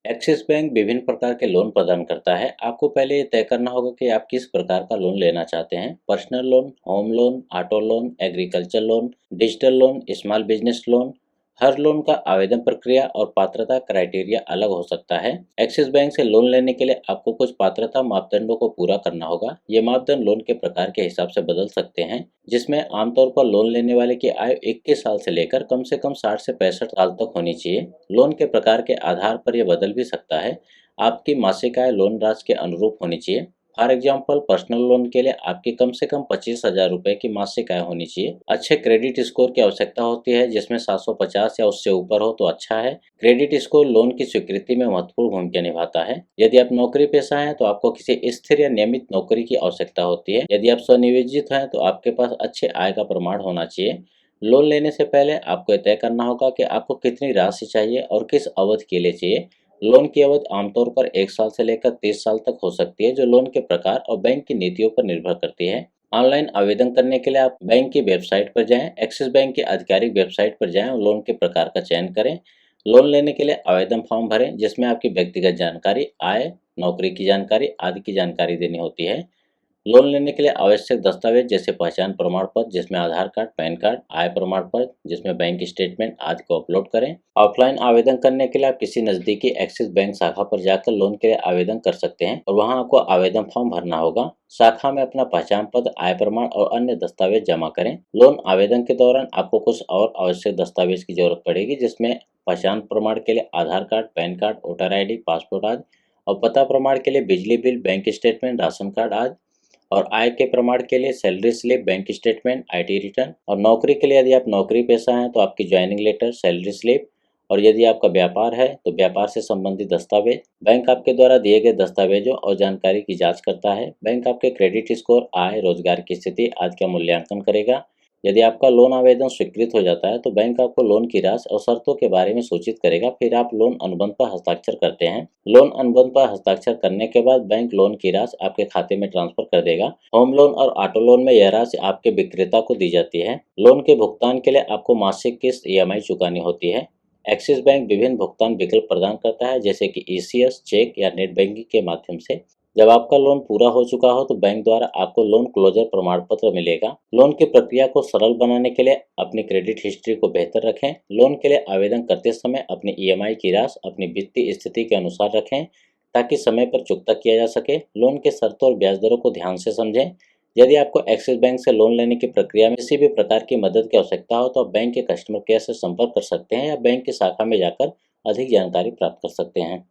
Axis bank विभिन्न प्रकार के लोन प्रदान करता है। आपको पहले ये तय करना होगा कि आप किस प्रकार का लोन लेना चाहते हैं। Personal loan, home loan, auto loan, agriculture loan, digital loan, small business loan. हर लोन का आवेदन प्रक्रिया और पात्रता क्राइटेरिया अलग हो सकता है। एक्सिस बैंक से लोन लेने के लिए आपको कुछ पात्रता मापदंडों को पूरा करना होगा। ये मापदंड लोन के प्रकार के हिसाब से बदल सकते हैं, जिसमें आमतौर पर लोन लेने वाले की आयु 21 साल से लेकर कम से कम 60 से 65 साल तक होनी चाहिए। लोन के प्रकार के आधार पर यह बदल भी सकता है। आपकी मासिक आय लोन राशि के अनुरूप होनी चाहिए। फॉर एग्जाम्पल, पर्सनल लोन के लिए आपकी कम से कम 25,000 रुपये की मासिक आय होनी चाहिए। अच्छे क्रेडिट स्कोर की आवश्यकता होती है, जिसमें 750 या उससे ऊपर हो तो अच्छा है। क्रेडिट स्कोर लोन की स्वीकृति में महत्वपूर्ण भूमिका निभाता है। यदि आप नौकरी पेशा हैं तो आपको किसी स्थिर या नियमित नौकरी की आवश्यकता होती है। यदि आप स्वनियोजित हैं तो आपके पास अच्छे आय का प्रमाण होना चाहिए। लोन लेने से पहले आपको यह तय करना होगा कि आपको कितनी राशि चाहिए और किस अवधि के लिए चाहिए। लोन की अवधि आमतौर पर 1 साल से लेकर 30 साल तक हो सकती है, जो लोन के प्रकार और बैंक की नीतियों पर निर्भर करती है। ऑनलाइन आवेदन करने के लिए आप बैंक की वेबसाइट पर जाएं, एक्सिस बैंक की आधिकारिक वेबसाइट पर जाएं और लोन के प्रकार का चयन करें। लोन लेने के लिए आवेदन फॉर्म भरें, जिसमें आपकी व्यक्तिगत जानकारी, आय, नौकरी की जानकारी आदि की जानकारी देनी होती है। लोन लेने के लिए आवश्यक दस्तावेज जैसे पहचान प्रमाण पत्र, जिसमें आधार कार्ड, पैन कार्ड, आय प्रमाण पत्र, जिसमें बैंक स्टेटमेंट आदि को अपलोड करें। ऑफलाइन आवेदन करने के लिए आप किसी नज़दीकी एक्सिस बैंक शाखा पर जाकर लोन के लिए आवेदन कर सकते हैं और वहां आपको आवेदन फॉर्म भरना होगा। शाखा में अपना पहचान पत्र, आय प्रमाण और अन्य दस्तावेज जमा करें। लोन आवेदन के दौरान आपको कुछ और आवश्यक दस्तावेज की जरूरत पड़ेगी, जिसमें पहचान प्रमाण के लिए Aadhaar card, PAN card, voter ID, passport आदि, और पता प्रमाण के लिए बिजली bill, bank statement, ration card आदि, और आय के प्रमाण के लिए salary slip, bank statement, IT return, और नौकरी के लिए यदि आप नौकरी पेशा हैं तो आपकी ज्वाइनिंग लेटर, सैलरी स्लिप, और यदि आपका व्यापार है तो व्यापार से संबंधित दस्तावेज। बैंक आपके द्वारा दिए गए दस्तावेजों और जानकारी की जांच करता है। बैंक आपके क्रेडिट स्कोर, आय, रोजगार की स्थिति आदि का मूल्यांकन करेगा। यदि आपका लोन आवेदन स्वीकृत हो जाता है तो बैंक आपको लोन की राशि और शर्तों के बारे में सूचित करेगा। फिर आप लोन अनुबंध पर हस्ताक्षर करते हैं। लोन अनुबंध पर हस्ताक्षर करने के बाद बैंक लोन की राशि आपके खाते में ट्रांसफर कर देगा। होम लोन और ऑटो लोन में यह राशि आपके विक्रेता को दी जाती है। लोन के भुगतान के लिए आपको मासिक किस्त EMI चुकानी होती है। एक्सिस बैंक विभिन्न भुगतान विकल्प प्रदान करता है, जैसे कि ECS, चेक या नेट बैंकिंग के माध्यम से। जब आपका लोन पूरा हो चुका हो तो बैंक द्वारा आपको लोन क्लोजर प्रमाण पत्र मिलेगा। लोन की प्रक्रिया को सरल बनाने के लिए अपनी क्रेडिट हिस्ट्री को बेहतर रखें। लोन के लिए आवेदन करते समय अपनी EMI की राशि अपनी वित्तीय स्थिति के अनुसार रखें, ताकि समय पर चुकता किया जा सके। लोन के शर्तों और ब्याज दरों को ध्यान से समझें। यदि आपको एक्सिस बैंक से लोन लेने की प्रक्रिया में किसी भी प्रकार की मदद की आवश्यकता हो तो आप बैंक के कस्टमर केयर से संपर्क कर सकते हैं या बैंक की शाखा में जाकर अधिक जानकारी प्राप्त कर सकते हैं।